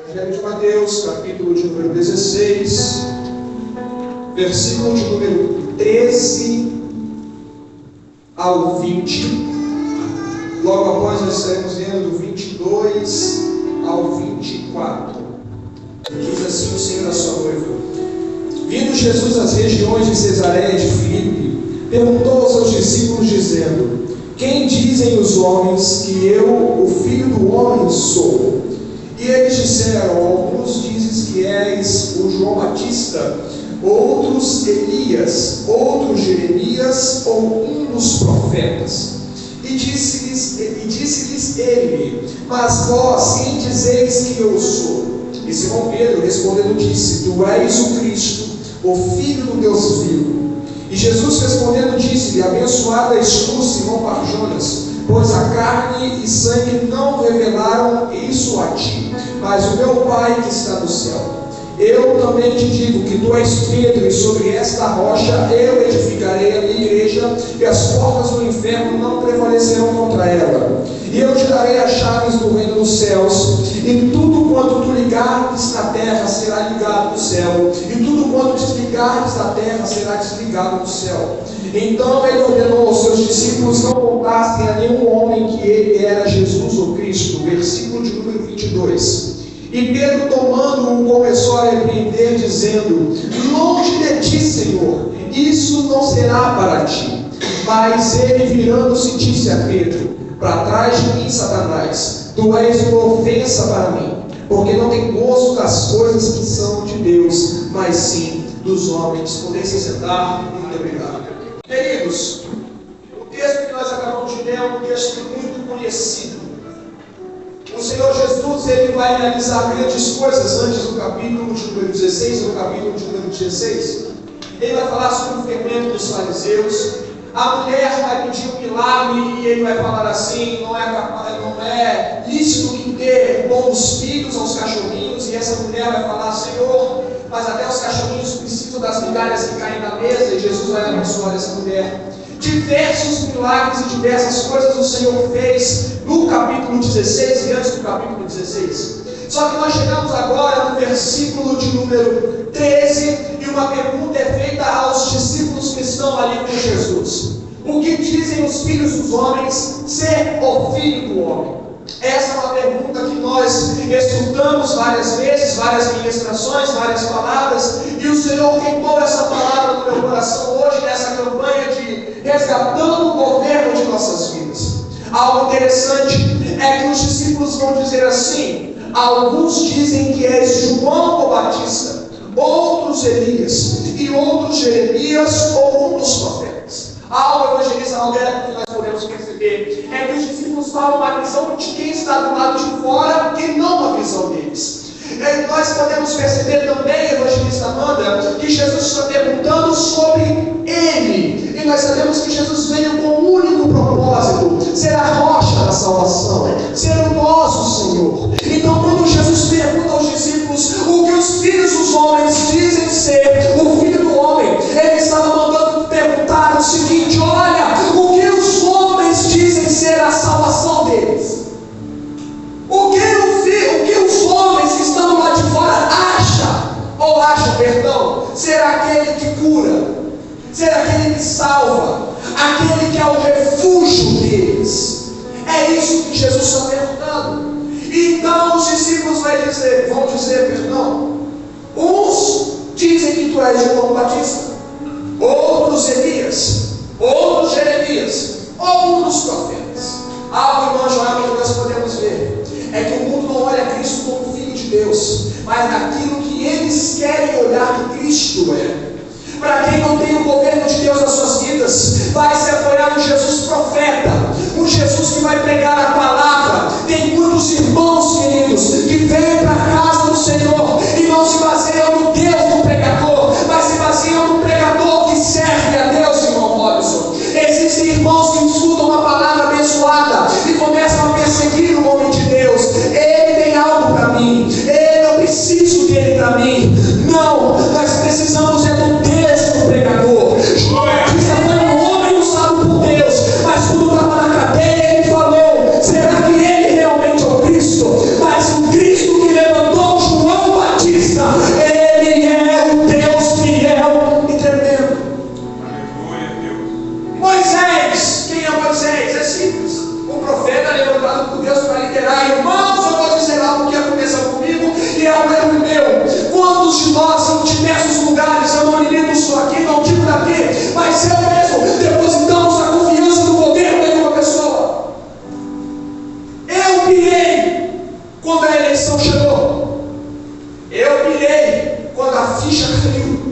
Evangelho de Mateus, capítulo de número 16, versículo de número 13 ao 20. Logo após nós estaremos lendo do 22 ao 24. Diz assim o Senhor à sua noiva: Vindo Jesus às regiões de Cesareia de Filipe, perguntou aos seus discípulos, dizendo: Quem dizem os homens que eu, o Filho do Homem, sou? E eles disseram: Alguns dizem que és o João Batista, outros Elias, outros Jeremias ou um dos profetas. E disse-lhes ele: Mas vós, quem dizeis que eu sou? E Simão Pedro respondendo disse: Tu és o Cristo, o Filho do Deus vivo. E Jesus respondendo disse-lhe: Abençoado és tu, Simão Bar-Jonas, pois a carne e sangue não revelaram isso a ti, mas o meu Pai que está no céu. Eu também te digo que tu és Pedro, e sobre esta rocha eu edificarei a minha igreja, e as portas do inferno não prevalecerão contra ela. E eu te darei as chaves do reino dos céus, e tudo quanto tu ligares na terra será ligado no céu, e tudo quanto desligares na terra será desligado no céu. Então ele ordenou aos seus discípulos não contassem a nenhum homem que ele era Jesus o Cristo. Versículo de número 22. E Pedro, tomando-o, começou a repreender, dizendo: Longe de ti, Senhor, isso não será para ti. Mas ele, virando-se, disse a Pedro: Para trás de mim, Satanás, tu és uma ofensa para mim, porque não tem gosto das coisas que são de Deus, mas sim dos homens. Podem se sentar. Muito obrigado. Queridos, o texto que nós acabamos de ler é um texto muito conhecido. O Senhor Jesus, ele vai realizar grandes coisas antes do capítulo de número 16 e no capítulo de número 16. Ele vai falar sobre o fermento dos fariseus. A mulher vai pedir um milagre e ele vai falar assim: não é lícito que dê bons filhos aos cachorrinhos. E essa mulher vai falar: Senhor, mas até os cachorrinhos precisam das migalhas que caem na mesa. E Jesus vai abençoar essa mulher. Diversos milagres e diversas coisas o Senhor fez no capítulo 16 e antes do capítulo 16. Só que nós chegamos agora no versículo de número 13 e uma pergunta é feita aos discípulos que estão ali com Jesus: O que dizem os filhos dos homens ser o Filho do Homem? Essa é uma pergunta que nós estudamos várias vezes, várias ministrações, várias palavras, e o Senhor queimou essa palavra no meu coração hoje, nessa campanha de resgatando o governo de nossas vidas. Algo interessante é que os discípulos vão dizer assim: alguns dizem que és João o Batista, outros Elias, e outros Jeremias ou um dos profetas. Algo, evangelista Alberto, que nós podemos perceber é que os discípulos falam uma visão de quem está do lado de fora e não uma visão deles. Nós podemos perceber também, evangelista Amanda, que Jesus está perguntando sobre ele. E nós sabemos que Jesus veio com um único propósito: ser a rocha da salvação, ser o nosso Senhor. Então, quando Jesus pergunta aos discípulos o que os filhos dos homens dizem ser o Filho do Homem, ele estava mandando perguntar o seguinte: olha, o que os homens dizem ser a salvação deles? O que os homens que estão lá de fora acham ser aquele que cura, ser aquele que salva, aquele que é o refúgio deles? É isso que Jesus está perguntando. Então os discípulos vão dizer, uns dizem que tu és João Batista, outros Elias, outros Jeremias, ou um dos profetas. Algo, irmão João, que nós podemos ver é que o mundo não olha Cristo como Filho de Deus, mas naquilo que eles querem olhar que Cristo é. Para quem não tem o governo de Deus nas suas vidas, vai se apoiar no Jesus profeta, um Jesus que vai pregar a palavra. Tem muitos irmãos queridos que vêm para a casa do Senhor e não se baseiam no Deus do pregador, mas se baseiam no pregador que serve a Deus, irmão Robson. Existem irmãos que escutam uma palavra abençoada e começam a perseguir o homem de Deus. Ele tem algo para mim, eu preciso dele para mim. Não, nós precisamos é do Deus do pregador. João Batista foi um homem usado por Deus, mas quando estava na cadeia ele falou: será que ele realmente é o Cristo? Mas o Cristo condenação chegou. Eu pirei quando a ficha caiu.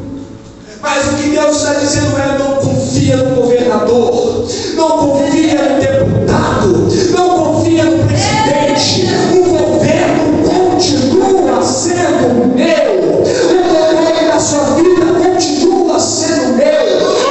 Mas o que Deus está dizendo é: não confia no governador, não confia no deputado, não confia no presidente. O governo continua sendo meu. O governo da sua vida continua sendo meu.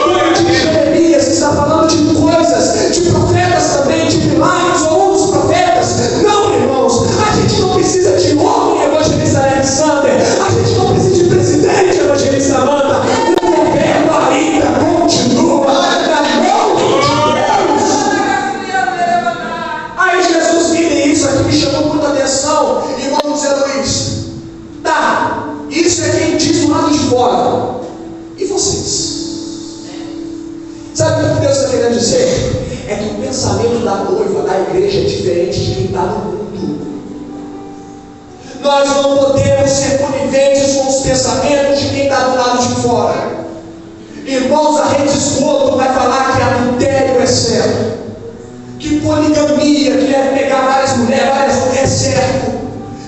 O de Jeremias está falando de coisas, de profetas também, de milagres ou outros profetas. Não, irmãos, a gente não precisa de homem evangelista Alexander, a gente não precisa de presidente evangelista Amanda. O governo ainda continua na mão de Deus. Aí Jesus vira isso aqui, me chamou muita atenção, irmão José Luiz. Tá, isso é quem diz do lado de fora. E vocês? Sabe o que Deus está querendo dizer? É que o pensamento da noiva, da igreja, é diferente de quem está no mundo. Nós não podemos ser coniventes com os pensamentos de quem está do lado de fora. Irmãos, a Rede Esgoto vai falar que adultério é certo, que poligamia, que é pegar várias mulheres é certo,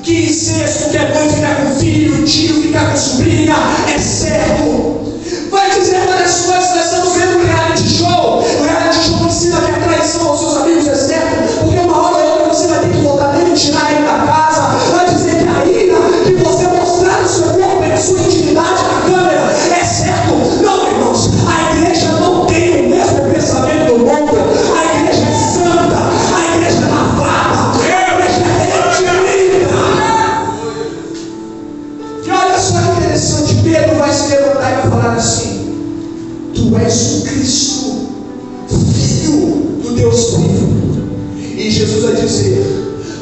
que incesto, que é mãe ficar com filho, tio ficar com sobrinha, é certo. Vai dizer várias coisas. Nós estamos vendo um reality show. O reality show ensina que a traição aos seus amigos é certo, porque uma hora ou outra você vai ter que voltar nele e tirar ele da casa. Vai dizer que a ira que você mostrar no seu corpo e na sua intimidade na câmera é certo. Não, irmãos, a igreja não tem o mesmo pensamento do mundo. A igreja é santa, a igreja é lavada, a igreja é redimida. E olha só que interessante, Pedro vai se levantar e vai falar assim: tu és o Cristo, Filho do Deus vivo. E Jesus vai dizer: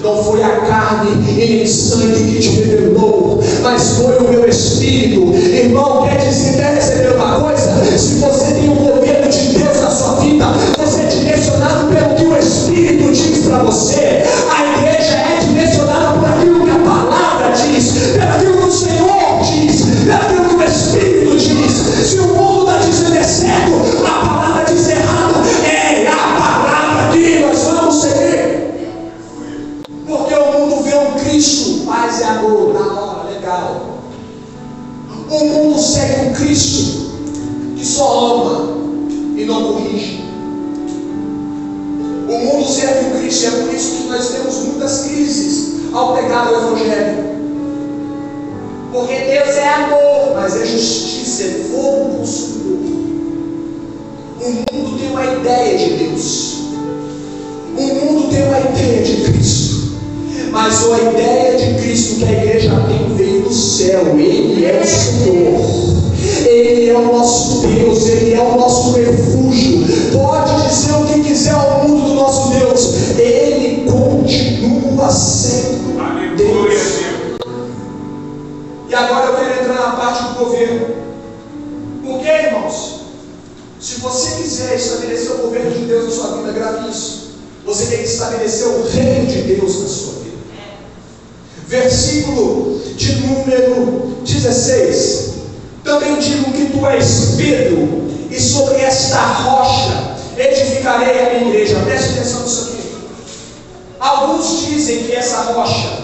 não foi a carne e nem sangue que te revelou, mas foi o meu Espírito. Irmão, quer dizer, quer receber uma coisa? Se você tem o governo de Deus na sua vida, você é direcionado pelo que o Espírito diz para você. A igreja é direcionada por aquilo que a palavra diz, pelo aquilo que o Senhor diz, pelo aquilo que o Espírito diz. Se o mundo está dizendo é certo, a palavra diz errado, é a palavra que nós vamos seguir. Porque o mundo vê um Cristo, paz e amor, na hora, legal. O mundo segue um Cristo que só ama e não corrige. O mundo serve um Cristo, e é por isso que nós temos muitas crises ao pegar o Evangelho. Porque Deus é amor, mas é justiça, é fogo consumidor. O mundo tem uma ideia de Deus. O mundo tem uma ideia de Cristo. Mas a ideia de Cristo que a igreja tem veio do céu. Ele é o Senhor, Ele é o nosso Deus, Ele é o nosso refúgio. Pode dizer o que quiser ao mundo do nosso Deus, Ele continua sendo Deus. E agora eu quero entrar na parte do governo. Por quê, irmãos? Se você quiser estabelecer o governo de Deus na sua vida, grave isso. Você tem que estabelecer o reino de Deus na sua vida. Versículo de número 16. Também digo que tu és Pedro, e sobre esta rocha edificarei a minha igreja. Preste atenção nisso aqui. Alguns dizem que essa rocha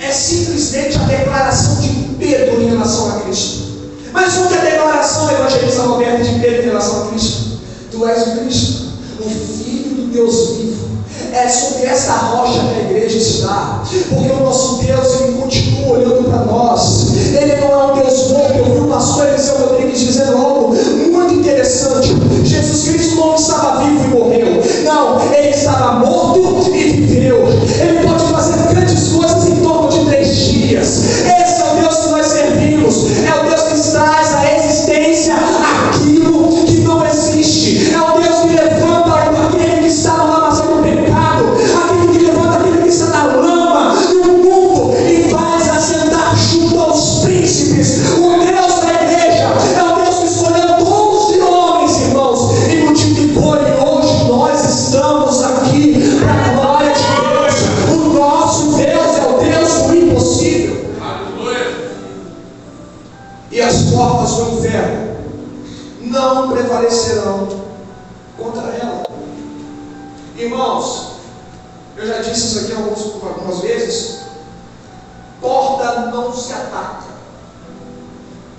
é simplesmente a declaração de Pedro em relação a Cristo. Mas o que é a declaração, evangelista Roberto, de Pedro em relação a Cristo? Tu és o Cristo, o Filho do Deus vivo. É sobre esta rocha que a igreja está, porque o nosso Deus, Ele continua olhando para nós. Ele não é um Deus morto. Eu vi o pastor Eliseu Rodrigues dizendo algo muito interessante. Jesus Cristo não estava vivo e morreu. Não, Ele estava morto e viveu. Ele pode fazer grandes coisas em torno de 3 dias. Esse é o Deus que nós servimos. É o Deus que traz à existência aquilo que não existe. É o Deus que levanta aquele que está no lamaçal do pecado, aquele que levanta aquele que está na lama do mundo e faz assentar junto aos príncipes. O Deus da igreja é o Deus que escolheu 12 homens, irmãos, e multiplicou, e hoje nós estamos aqui para a glória de Deus. O nosso Deus é o Deus do impossível. E as portas do inferno não prevalecerão contra ela. Irmãos, eu já disse isso aqui algumas vezes. porta não se ataca.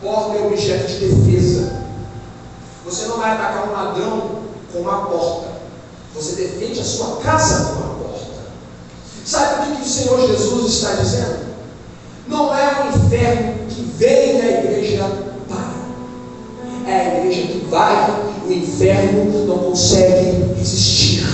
Porta é objeto de defesa. Você não vai atacar um ladrão com uma porta. Você defende a sua casa com uma porta. Sabe o que o Senhor Jesus está dizendo? Não é o inferno que vem na igreja para. É a igreja que vai, o inferno não consegue resistir.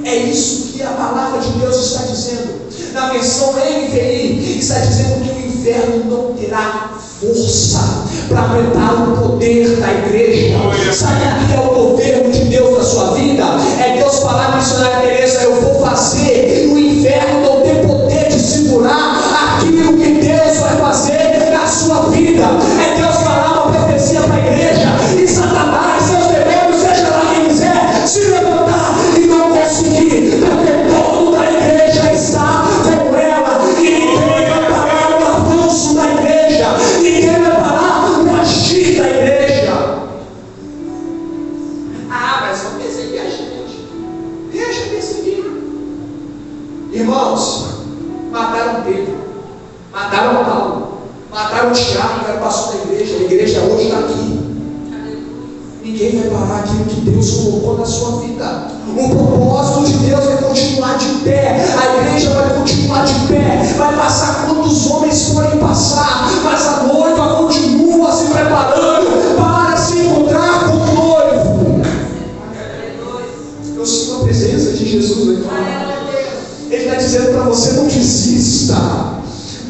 É isso que a palavra de Deus está dizendo. Na versão NVI, está dizendo que o inferno não terá força para aguentar o poder da igreja. Sabe o que é o governo de Deus na sua vida? É Deus falar na missionária Teresa: eu vou fazer. O inferno não tem poder de segurar aquilo que Deus vai fazer na sua vida. É Deus falar uma profecia para a igreja, e Satanás, seus demônios, seja lá quem quiser, se levantar e não conseguir, porque todo da igreja está com ela, e ninguém vai parar o avanço da igreja, ninguém vai parar o agir da igreja. Mas vão perseguir a gente. Deixa perseguir. Irmãos, mataram Pedro, mataram Paulo, mataram o Tiago, que era pastor da igreja. A igreja hoje está aqui. Ninguém vai parar aquilo que Deus colocou na sua vida. O propósito de Deus vai continuar de pé. A igreja vai continuar de pé. Vai passar quantos homens forem passar, mas a noiva continua se preparando para se encontrar com o noivo. Eu sinto a presença de Jesus aqui. Ele está dizendo para você: não desista,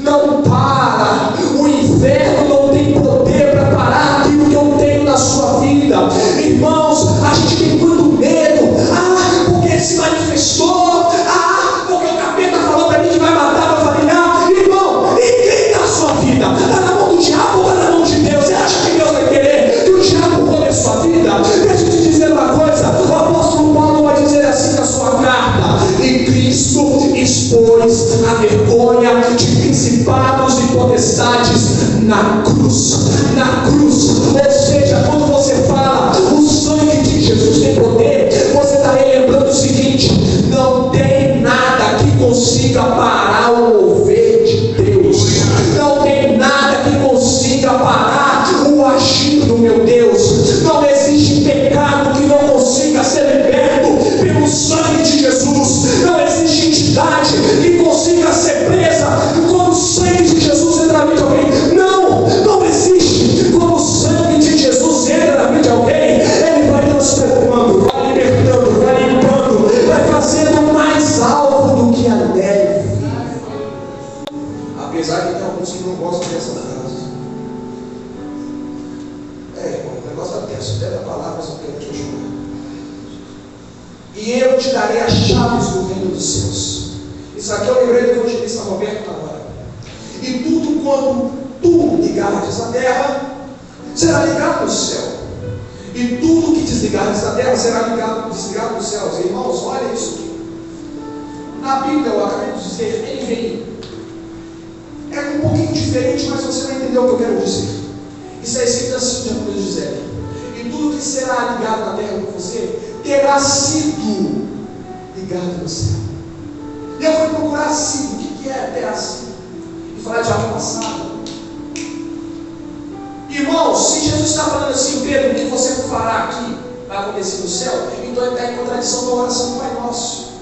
não para. O inferno não tem poder para parar aquilo que eu tenho na sua vida. Irmãos, a gente tem muito medo. Porque ele se manifestou. Porque o capeta falou para mim que vai matar meu familiar. Irmão, e quem está na sua vida? Está na mão do diabo ou está na mão de Deus? Você acha que Deus vai querer que o diabo roube a sua vida? Deixa eu te dizer uma coisa. O apóstolo Paulo vai dizer assim na sua carta: e Cristo expôs a vergonha de principados e potestades na cruz. Na cruz. Ou seja, quando você fala o sangue de Jesus tem poder, você está relembrando o seguinte: não tem nada que consiga parar o mover de Deus. Não tem nada que consiga parar o agir do meu Deus. Não existe pecado que não consiga ser liberto pelo sangue de Jesus. Não existe entidade que consiga ser presa quando o sangue de Jesus entra na vida de alguém. Não existe. Quando o sangue de Jesus entra na vida de alguém, ele vai transformando, vai libertando, vai limpando, vai fazendo mais alvo do que a neve. Apesar de que tem alguns que não gostam dessa frase. Irmão, o negócio está tenso, até da palavra, mas eu tenho que ajudar. E eu te darei as chaves do reino dos céus. Isso aqui eu lembrei do evangelista Roberto agora. E tudo quanto tu ligares na terra, será ligado no céu. E tudo que desligares na terra será desligado nos céus. Irmãos, olha isso aqui. Na Bíblia, eu acabei de dizer, ele vem. É um pouquinho diferente, mas você vai entender o que eu quero dizer. Isso é escrito assim, de Deus dizer: e tudo que será ligado na terra com você terá sido ligado no céu. E eu fui procurar sido. O que é terá sido? E falar de algo passado. Irmãos, se Jesus está falando assim: Pedro, o que você fará aqui vai acontecer no céu, então ele está em contradição com a oração do Pai Nosso.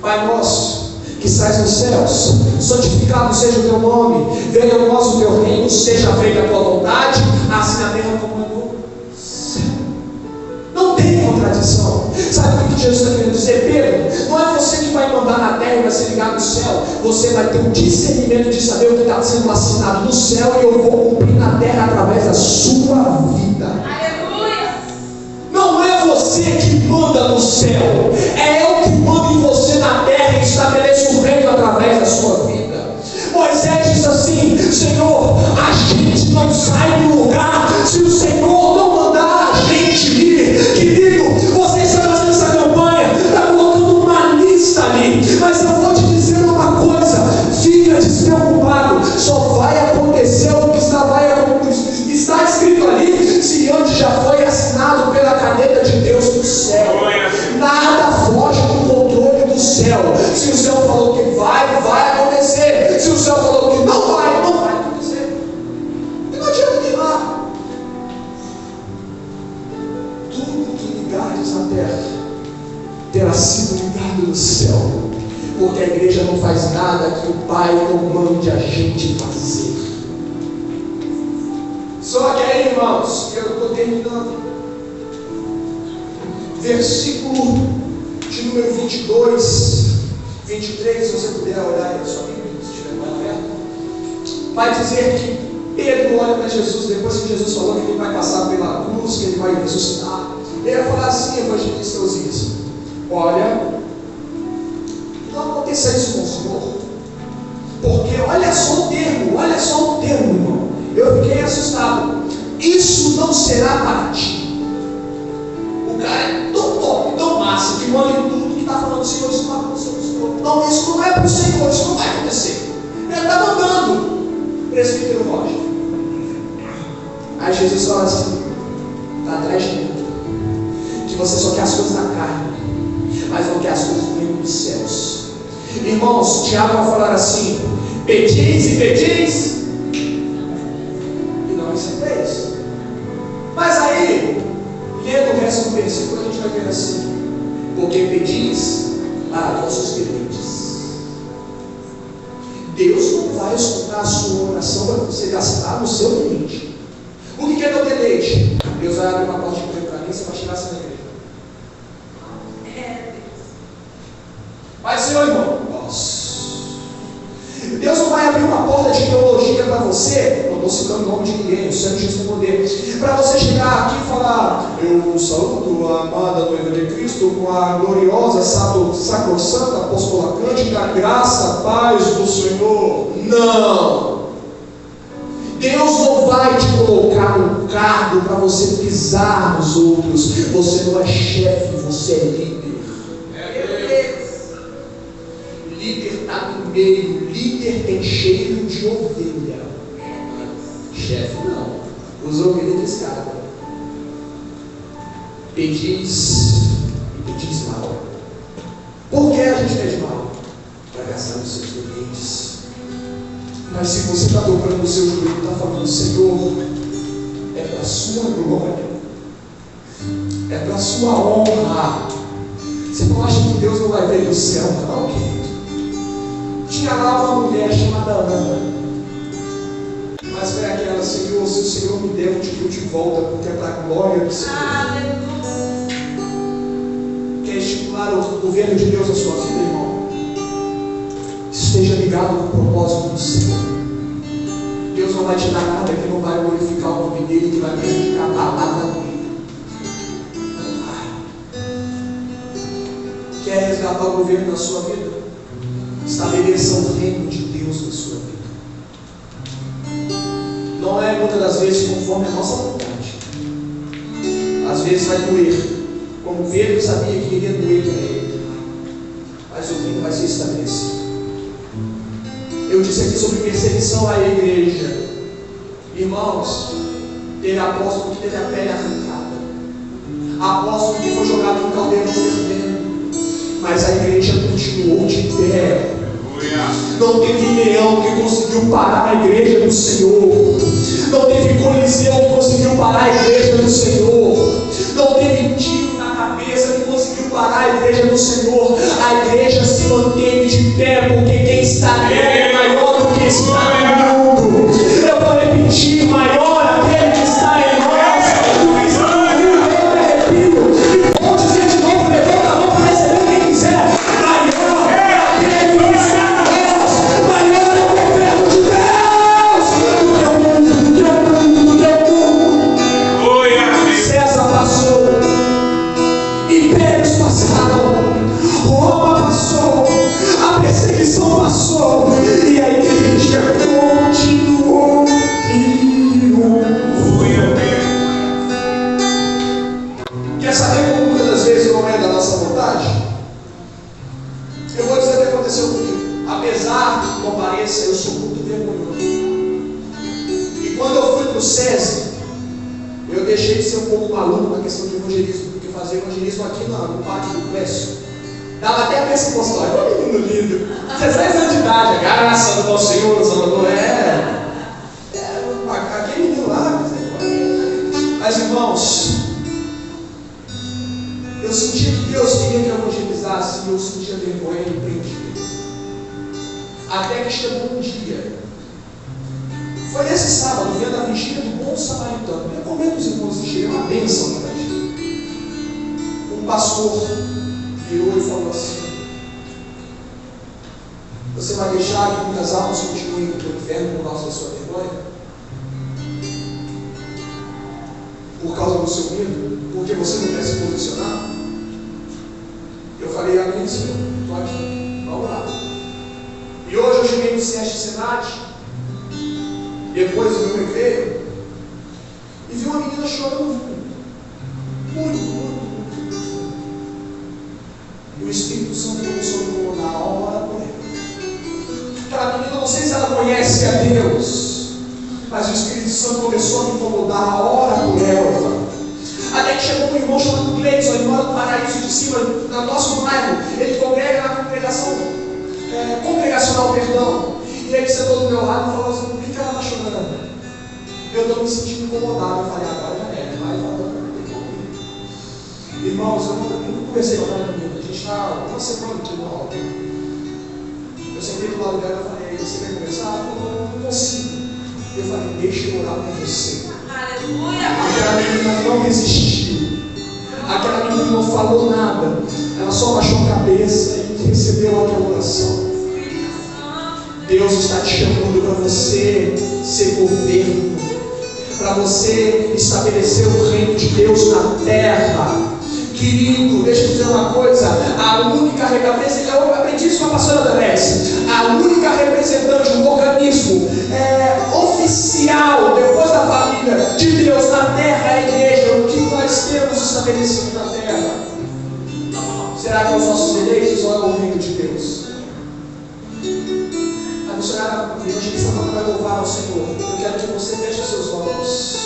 Pai nosso que estás nos céus, santificado seja o teu nome, venha a nós o teu reino, seja feita a tua vontade, assim na terra como no céu. Não tem contradição. Sabe o que Jesus está querendo dizer? Pedro, não é você que vai mandar na terra e vai ser ligado no céu. Você vai ter um discernimento de saber o que está sendo assinado no céu, e eu vou cumprir na terra através da sua vida. Aleluia! Não é você que manda no céu, é eu que mando em você na terra e estabeleço o reino através da sua vida. Moisés diz assim: Senhor, a gente não sai do lugar se o Senhor não mandar a gente ir. Querido, você está fazendo essa campanha, está colocando uma lista ali, mas eu vou te dizer uma coisa: fica despreocupado, só vai acontecer o que está escrito ali, se antes já foi assinado pela caneta de Deus no céu. Nada foge do controle do céu. Se o céu falou que vai acontecer. Se o céu falou que não de a gente fazer. Só que aí, irmãos, eu estou terminando. Versículo de número 22, 23, se você puder olhar aí na sua Bíblia, se estiver mais perto, vai dizer que Pedro olha para Jesus, depois que Jesus falou que ele vai passar pela cruz, que ele vai ressuscitar. Ele vai falar assim, evangelista Osias: olha, não aconteça isso com o Senhor, porque olha só o termo, irmão. Eu fiquei assustado. Isso não será para ti. O cara é tão top, tão massa, que manda em tudo, que está falando: Senhor, isso não vai acontecer com o Senhor. Não, isso não é para o Senhor, isso não vai acontecer. Ele está mandando, presbítero Roger. Aí Jesus fala assim: está atrás de mim, que você só quer as coisas da carne, mas não quer as coisas do reino dos céus. Irmãos, Tiago vai falar assim: pedis e pedis e não recebeis. Mas aí, lendo o resto do versículo, a gente vai ver assim: porque pedis para vossos deleites. Deus não vai escutar a sua oração para você gastar no seu deleite. O que é teu deleite? Deus vai abrir uma porta de emprego para mim, você vai tirar essa na igreja. Mas, Senhor, irmão, Deus não vai abrir uma porta de teologia para você. Não estou citando o nome de ninguém, o Senhor Jesus tem poder. Para você chegar aqui e falar: eu saúdo a amada noiva de Cristo com a gloriosa, sacrossanta, apostolacante da graça, paz do Senhor. Não! Deus não vai te colocar um cargo para você pisar nos outros. Você não é chefe, você é líder. Líder está no meio. Líder tem cheiro de ovelha. Chefe não. Os ovelhas descarga. Pedis e pedis mal. Por que a gente pede mal? Para gastar os seus deleites. Mas se você está dobrando o seu joelho e está falando: Senhor, é para a sua glória, é para a sua honra. Você não acha que Deus não vai ver do céu, não, querido? Tinha lá uma mulher chamada Ana, mas foi aquela: Senhor, se o Senhor me der, eu te dou de volta, porque é para a glória do Senhor. Quer estimular o governo de Deus na sua vida, irmão? Esteja ligado no propósito do Senhor. Deus não vai te dar nada que não vai glorificar o nome dele, que vai prejudicar a palavra dele. Não vai. Quer resgatar o governo na sua vida? Estabeleça o reino de Deus na sua vida. Não é muitas das vezes conforme a nossa vontade. Às vezes vai doer, como Pedro sabia que iria doer para ele, mas o reino vai ser estabelecido. Eu disse aqui sobre perseguição à igreja. Irmãos, teve apóstolo que teve a pele arrancada, apóstolo que foi jogado no caldeirão fervendo, mas a igreja continuou de pé. Não teve leão que conseguiu parar a igreja do Senhor. Não teve coliseu que conseguiu parar a igreja do Senhor. Não teve tiro na cabeça que conseguiu parar a igreja do Senhor. A igreja se manteve de pé, porque quem está nela é maior do que está no mundo. Eu vou repetir: maior aquele que está em nós do que está no mundo. Eu repito e vou dizer de novo: levanta a mão para receber quem quiser. Maior é aquele que está em nós. Maior é o governo de Deus do que o mundo, do que o mundo, do que o mundo. César passou, impérios passaram, Roma passou, a perseguição passou, e a igreja continuou. Quer saber como muitas das vezes não é da nossa vontade? Eu vou dizer o que aconteceu comigo. Apesar que não pareça, eu sou muito vergonhoso. E quando eu fui para o SESI, eu deixei de ser um pouco maluco na questão de evangelismo, porque fazer evangelismo aqui no pátio do Clécio dava até a pensar: olha o menino lindo, 16 anos de idade, a graça do nosso Senhor, Salvador, aquele menino lá. Mas, irmãos, eu sentia que Deus queria que eu evangelizasse, e eu sentia vergonha e repreendia. Até Até que chegou um dia. Foi nesse sábado, dia da vigília do bom samaritano. Eu recomendo os irmãos assistirem, é uma bênção para a gente. Um pastor virou e falou assim: você vai deixar que muitas almas continuem no teu inferno por causa da sua vergonha? Por causa do seu medo? Porque você não quer se posicionar? Eu falei: amém, Senhor, estou aqui, vamos lá. E hoje eu cheguei no SESC Senat, depois do meu recreio, e vi uma menina chorando muito. E o Espírito Santo começou a me incomodar a hora por ela. Aquela menina, não sei se ela conhece a Deus, mas o Espírito Santo começou a me incomodar a hora por ela. Até que chegou um irmão chamado Gleison, ele mora no Paraíso de Cima, no nosso bairro. Ele congrega na congregacional, e ele sentou do meu lado e falou assim: por que ela está chorando? Eu estou me sentindo incomodado. Eu falei: agora já é, vai falando. Irmãos, eu nunca conversei com aquela menina, a gente está uma semana aqui no alto. Eu sentei do lado dela e falei: você quer conversar? Ela falou: não consigo. Eu falei: deixa eu orar por você. Aleluia! Aquela menina não resistiu. Aquela menina não falou nada. Ela só baixou a cabeça e recebeu aquela oração. Deus está te chamando para você ser governo, para você estabelecer o reino de Deus na terra. Querido, deixa eu dizer uma coisa: a única representante, eu aprendi isso com a pastora Danese, a única representante, um organismo oficial, depois da família de Deus na terra, é a igreja. O que nós temos estabelecido na terra? Será que é os nossos eleitos ou é o reino de Deus? A missionária evangelista vai louvar ao Senhor. Eu quero que você feche seus olhos.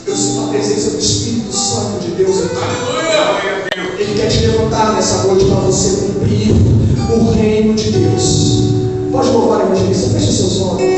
Eu sinto a presença do Espírito Santo de Deus aqui. Aleluia! Ele quer te levantar nessa noite para você cumprir o reino de Deus. Pode louvar, evangelista, feche seus olhos.